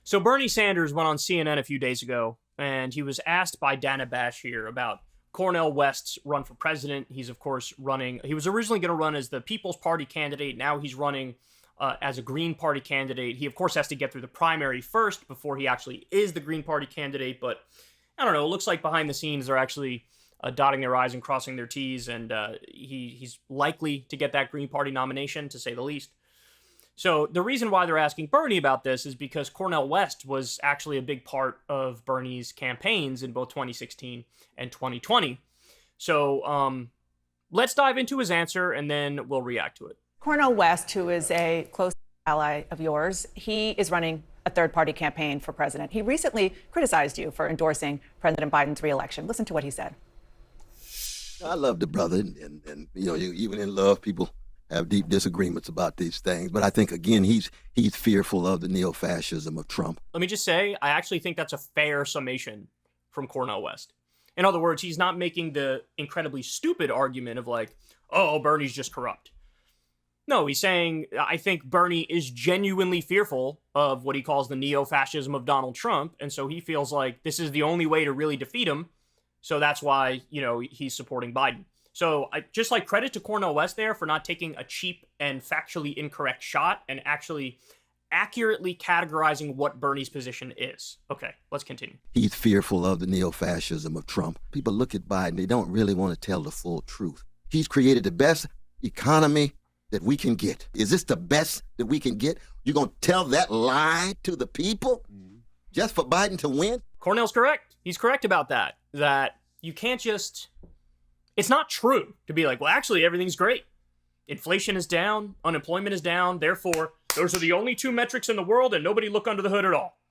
So Bernie Sanders went on CNN a few days ago, and he was asked by Dana Bashir about Cornel West's run for president. He's, of course, running. He was originally going to run as the People's Party candidate. Now he's running as a Green Party candidate. He, of course, has to get through the primary first before he actually is the Green Party candidate. But I don't know. It looks like behind the scenes they're actually dotting their I's and crossing their T's, and he's likely to get that Green Party nomination, to say the least. So the reason why they're asking Bernie about this is because Cornel West was actually a big part of Bernie's campaigns in both 2016 and 2020. So let's dive into his answer, and then we'll react to it. Cornel West, who is a close ally of yours, he is running a third-party campaign for president. He recently criticized you for endorsing President Biden's reelection. Listen to what he said. I love the brother, and you know, even in love, people have deep disagreements about these things. But I think, again, he's fearful of the neo-fascism of Trump. Let me just say, I actually think that's a fair summation from Cornel West. In other words, he's not making the incredibly stupid argument of like, oh, Bernie's just corrupt. No, he's saying, I think Bernie is genuinely fearful of what he calls the neo-fascism of Donald Trump. And so he feels like this is the only way to really defeat him. So that's why, you know, he's supporting Biden. So I just like credit to Cornel West there for not taking a cheap and factually incorrect shot and actually accurately categorizing what Bernie's position is. Okay, let's continue. He's fearful of the neo-fascism of Trump. People look at Biden, they don't really want to tell the full truth. He's created the best economy that we can get. Is this the best that we can get? You're going to tell that lie to the people just for Biden to win? Cornel's correct. He's correct about that. That you can't just... It's not true to be like, well, actually, everything's great. Inflation is down. Unemployment is down. Therefore, those are the only two metrics in the world, and nobody look under the hood at all.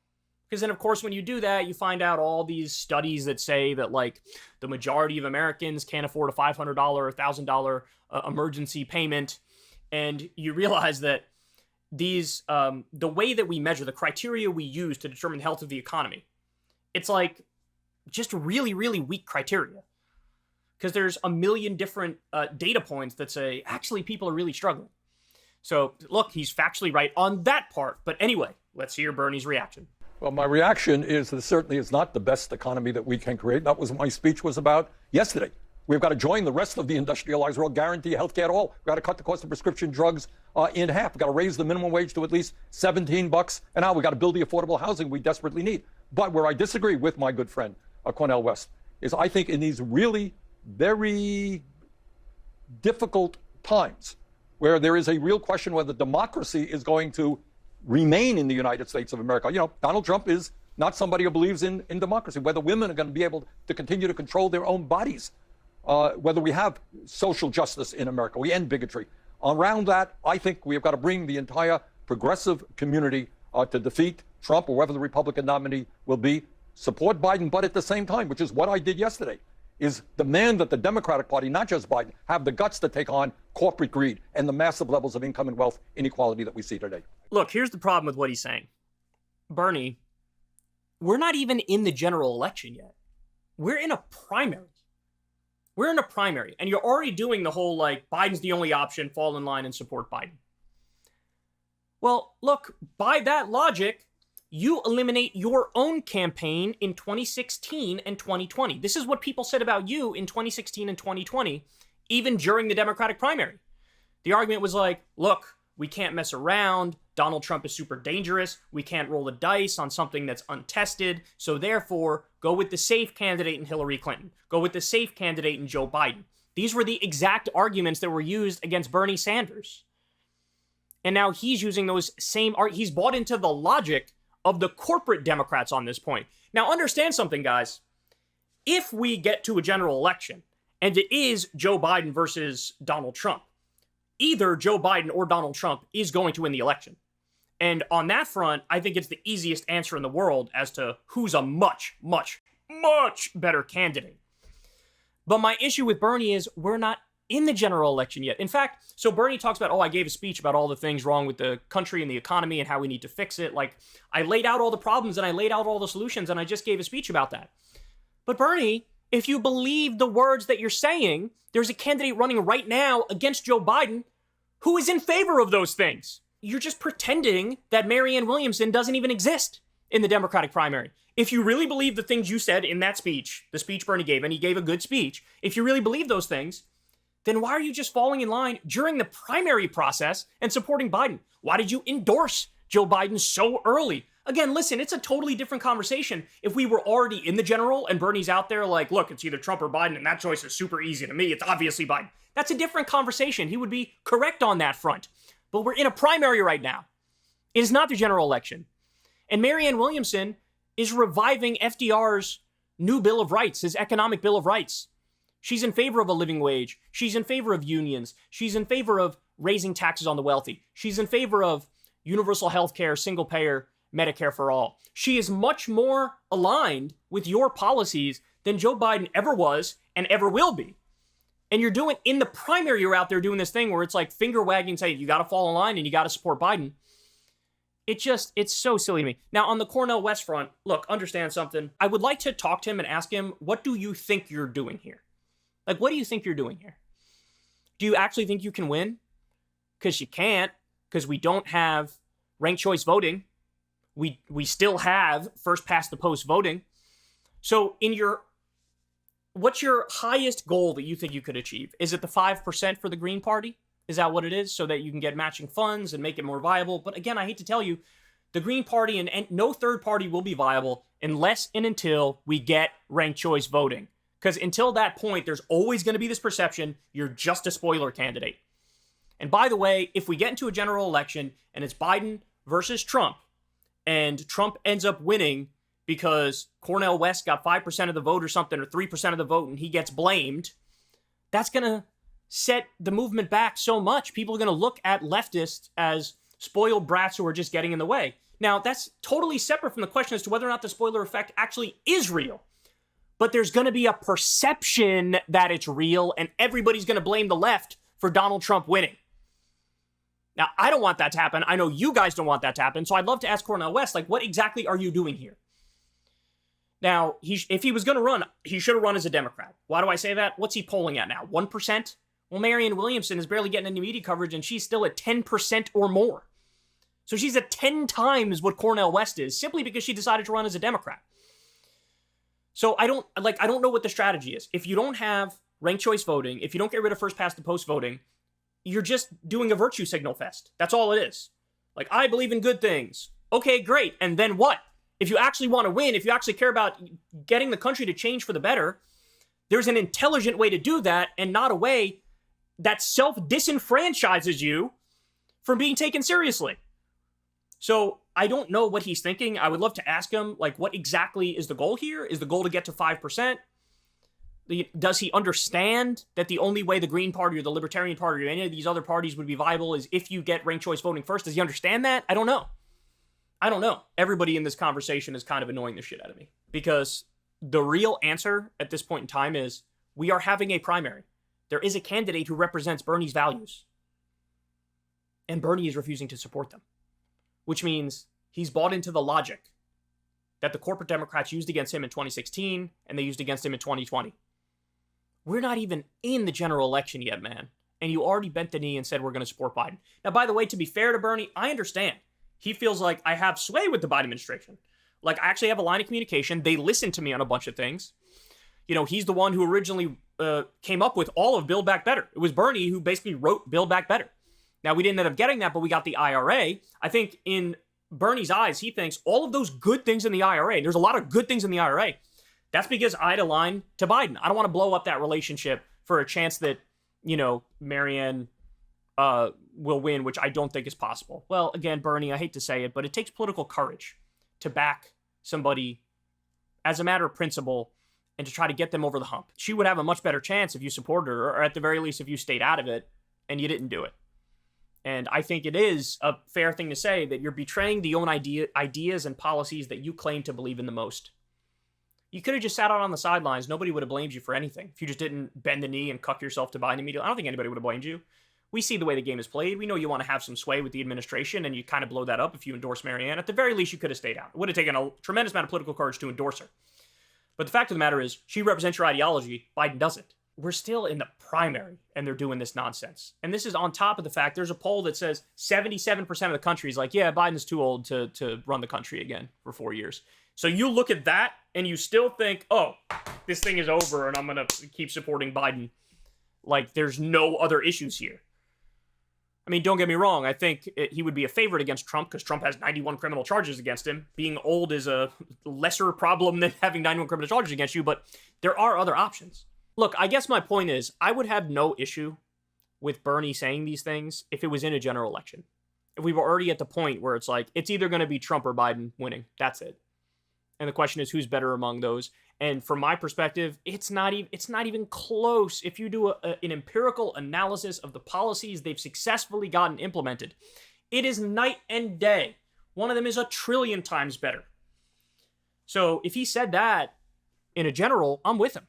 Because then, of course, when you do that, you find out all these studies that say that, like, the majority of Americans can't afford a $500 or $1,000 emergency payment. And you realize that these, the way that we measure, the criteria we use to determine the health of the economy, it's like just really, really weak criteria. Because there's a million different data points that say, actually, people are really struggling. So, look, he's factually right on that part. But anyway, let's hear Bernie's reaction. Well, my reaction is that certainly it's not the best economy that we can create. That was what my speech was about yesterday. We've got to join the rest of the industrialized world, guarantee health care to all. We've got to cut the cost of prescription drugs in half. We've got to raise the minimum wage to at least $17 an hour. We've got to build the affordable housing we desperately need. But where I disagree with my good friend, Cornel West, is I think in these really very difficult times where there is a real question whether democracy is going to remain in the United States of America. You know, Donald Trump is not somebody who believes in democracy, whether women are going to be able to continue to control their own bodies, whether we have social justice in America, we end bigotry. Around that, I think we have got to bring the entire progressive community to defeat Trump or whoever the Republican nominee will be, support Biden, but at the same time, which is what I did yesterday, is demand that the Democratic Party, not just Biden, have the guts to take on corporate greed and the massive levels of income and wealth inequality that we see today. Look, here's the problem with what he's saying. Bernie, we're not even in the general election yet. We're in a primary. We're in a primary, and you're already doing the whole, like, Biden's the only option, fall in line and support Biden. Well, look, by that logic, you eliminate your own campaign in 2016 and 2020. This is what people said about you in 2016 and 2020, even during the Democratic primary. The argument was like, look, we can't mess around. Donald Trump is super dangerous. We can't roll the dice on something that's untested. So therefore, go with the safe candidate in Hillary Clinton. Go with the safe candidate in Joe Biden. These were the exact arguments that were used against Bernie Sanders. And now he's using those same, he's bought into the logic of the corporate Democrats on this point. Now, understand something, guys. If we get to a general election, and it is Joe Biden versus Donald Trump, either Joe Biden or Donald Trump is going to win the election. And on that front, I think it's the easiest answer in the world as to who's a much, much, much better candidate. But my issue with Bernie is we're not in the general election yet. In fact, so Bernie talks about, I gave a speech about all the things wrong with the country and the economy and how we need to fix it. Like, I laid out all the problems and I laid out all the solutions and I just gave a speech about that. But Bernie, if you believe the words that you're saying, there's a candidate running right now against Joe Biden who is in favor of those things. You're just pretending that Marianne Williamson doesn't even exist. in the Democratic primary. If you really believe the things you said in that speech, the speech Bernie gave, and he gave a good speech, if you really believe those things, then why are you just falling in line during the primary process and supporting Biden? Why did you endorse Joe Biden so early? Again, listen, it's a totally different conversation if we were already in the general and Bernie's out there like, look, it's either Trump or Biden, and that choice is super easy to me. It's obviously Biden. That's a different conversation. He would be correct on that front. But we're in a primary right now. It is not the general election. And Marianne Williamson is reviving FDR's new Bill of Rights, his economic Bill of Rights. She's in favor of a living wage. She's in favor of unions. She's in favor of raising taxes on the wealthy. She's in favor of universal health care, single payer, Medicare for all. She is much more aligned with your policies than Joe Biden ever was and ever will be. And you're doing, in the primary, you're out there doing this thing where it's like finger wagging, saying you got to fall in line and you got to support Biden. It's so silly to me. Now, on the Cornel West front, look, understand something. I would like to talk to him and ask him, what do you think you're doing here? Like, what do you think you're doing here? Do you actually think you can win? Because you can't, because we don't have ranked choice voting. We still have first past the post voting. So what's your highest goal that you think you could achieve? Is it the 5% for the Green Party? Is that what it is? So that you can get matching funds and make it more viable? But again, I hate to tell you, the Green Party and no third party will be viable unless and until we get ranked choice voting. Because until that point, there's always going to be this perception you're just a spoiler candidate. And by the way, if we get into a general election and it's Biden versus Trump, and Trump ends up winning because Cornel West got 5% of the vote or something, or 3% of the vote, and he gets blamed, that's going to set the movement back so much. People are going to look at leftists as spoiled brats who are just getting in the way. Now, that's totally separate from the question as to whether or not the spoiler effect actually is real. But there's going to be a perception that it's real, and everybody's going to blame the left for Donald Trump winning. Now, I don't want that to happen. I know you guys don't want that to happen. So I'd love to ask Cornel West, like, what exactly are you doing here? Now, if he was going to run, he should have run as a Democrat. Why do I say that? What's he polling at now? 1%? Well, Marianne Williamson is barely getting any media coverage, and she's still at 10% or more. So she's at 10 times what Cornel West is, simply because she decided to run as a Democrat. So I don't know what the strategy is. If you don't have ranked choice voting, if you don't get rid of first past the post voting, you're just doing a virtue signal fest. That's all it is. Like, I believe in good things. Okay, great. And then what? If you actually want to win, if you actually care about getting the country to change for the better, there's an intelligent way to do that, and not a way that self-disenfranchises you from being taken seriously. So I don't know what he's thinking. I would love to ask him, like, what exactly is the goal here? Is the goal to get to 5%? Does he understand that the only way the Green Party or the Libertarian Party or any of these other parties would be viable is if you get ranked choice voting first? Does he understand that? I don't know. Everybody in this conversation is kind of annoying the shit out of me, because the real answer at this point in time is we are having a primary. There is a candidate who represents Bernie's values, and Bernie is refusing to support them, which means he's bought into the logic that the corporate Democrats used against him in 2016 and they used against him in 2020. We're not even in the general election yet, man. And you already bent the knee and said we're going to support Biden. Now, by the way, to be fair to Bernie, I understand. He feels like I have sway with the Biden administration. Like, I actually have a line of communication. They listen to me on a bunch of things. You know, he's the one who originally came up with all of Build Back Better. It was Bernie who basically wrote Build Back Better. Now, we didn't end up getting that, but we got the IRA. I think in Bernie's eyes, he thinks all of those good things in the IRA, and there's a lot of good things in the IRA, that's because I'd align to Biden. I don't want to blow up that relationship for a chance that, you know, Marianne will win, which I don't think is possible. Well, again, Bernie, I hate to say it, but it takes political courage to back somebody as a matter of principle and to try to get them over the hump. She would have a much better chance if you supported her, or at the very least if you stayed out of it and you didn't do it. And I think it is a fair thing to say that you're betraying the own ideas and policies that you claim to believe in the most. You could have just sat out on the sidelines. Nobody would have blamed you for anything if you just didn't bend the knee and cuck yourself to Biden immediately. I don't think anybody would have blamed you. We see the way the game is played. We know you want to have some sway with the administration, and you kind of blow that up if you endorse Marianne. At the very least, you could have stayed out. It would have taken a tremendous amount of political courage to endorse her. But the fact of the matter is, she represents your ideology. Biden doesn't. we're still in the primary and they're doing this nonsense. And this is on top of the fact there's a poll that says 77% of the country is like, yeah, Biden's too old to run the country again for 4 years. So you look at that and you still think, oh, this thing is over and I'm going to keep supporting Biden. Like there's no other issues here. I mean, don't get me wrong. I think he would be a favorite against Trump because Trump has 91 criminal charges against him. Being old is a lesser problem than having 91 criminal charges against you, but there are other options. Look, I guess my point is I would have no issue with Bernie saying these things if it was in a general election. If we were already at the point where it's like, it's either going to be Trump or Biden winning. That's it. And the question is, who's better among those? And from my perspective, it's not even close. If you do an empirical analysis of the policies they've successfully gotten implemented, it is night and day. One of them is 1 trillion times better. So if he said that in a general, I'm with him.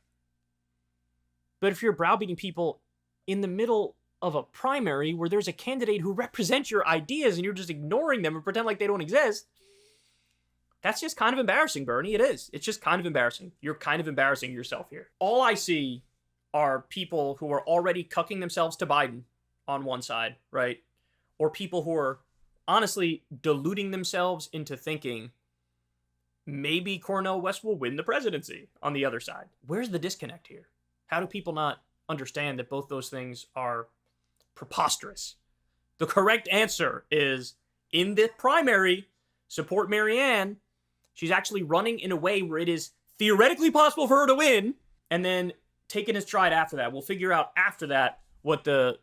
But if you're browbeating people in the middle of a primary where there's a candidate who represents your ideas and you're just ignoring them and pretend like they don't exist, that's just kind of embarrassing, Bernie. It is. It's just kind of embarrassing. You're kind of embarrassing yourself here. All I see are people who are already cucking themselves to Biden on one side, right? Or people who are honestly deluding themselves into thinking maybe Cornel West will win the presidency on the other side. Where's the disconnect here? How do people not understand that both those things are preposterous? The correct answer is, in the primary, support Marianne. She's actually running in a way where it is theoretically possible for her to win, and then take it in stride after that. We'll figure out after that what the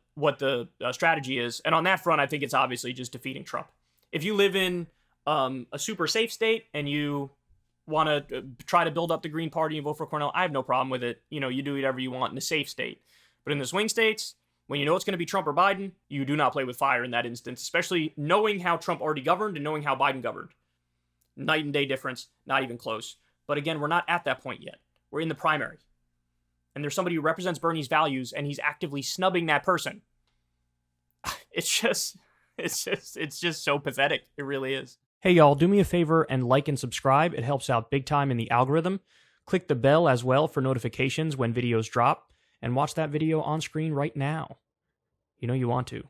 strategy is. And on that front, I think it's obviously just defeating Trump. If you live in a super safe state and you want to try to build up the Green Party and vote for Cornel, I have no problem with it. You know, you do whatever you want in a safe state. But in the swing states, when you know it's going to be Trump or Biden, you do not play with fire in that instance, especially knowing how Trump already governed and knowing how Biden governed. Night and day difference, not even close. But again, we're not at that point yet. We're in the primary. And there's somebody who represents Bernie's values and he's actively snubbing that person. It's just so pathetic. It really is. Hey y'all, do me a favor and like and subscribe. It helps out big time in the algorithm. Click the bell as well for notifications when videos drop. And watch that video on screen right now. You know you want to.